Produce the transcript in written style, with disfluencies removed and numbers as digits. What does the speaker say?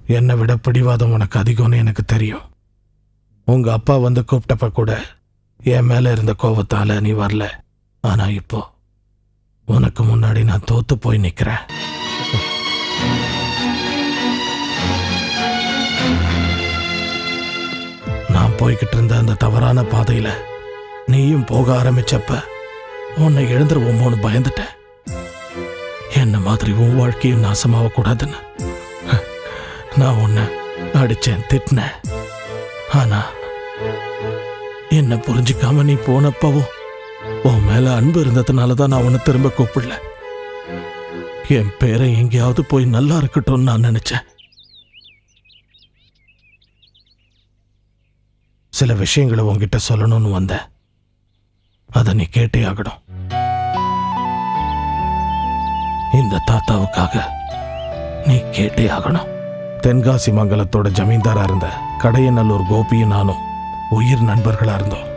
என்னை விட பிடிவாதம் உனக்கு அதிகம்னு எனக்கு தெரியும். உங்க அப்பா வந்து கூப்பிட்டப்ப கூட என் மேல இருந்த கோபத்தால நீ வரல. ஆனா இப்போ உனக்கு முன்னாடி நான் தோத்து போய் நிக்கிறேன். நான் போய்கிட்டு இருந்த அந்த தவறான பாதையில நீயும் போக ஆரம்பிச்சப்ப உன்னை எழுந்துருவோமோன்னு பயந்துட்டேன். என்ன மாதிரி உன் வாழ்க்கையும் நாசமாக கூடாதுன்னு நான் உன்னை அடிச்சேன், திட்டினேன். ஆனா என்ன புரிஞ்சுக்காம நீ போனப்பவும் உன் மேல அன்பு இருந்ததுனாலதான் நான் உன்னை திரும்ப கூப்பிடல. என் பேரை எங்கேயாவது போய் நல்லா இருக்கட்டும்னு நான் நினைச்சேன். சில விஷயங்களை உன்கிட்ட சொல்லணும்னு வந்தேன். அதை நீ கேட்டே ஆகணும். இந்த தாத்தாவுக்காக நீ கேட்டே ஆகணும். தென்காசி மங்கலத்தோட ஜமீன்தாரா இருந்த கடையநல்லூர் கோபியும் நானும் உயிர் நண்பர்களா இருந்தோம்.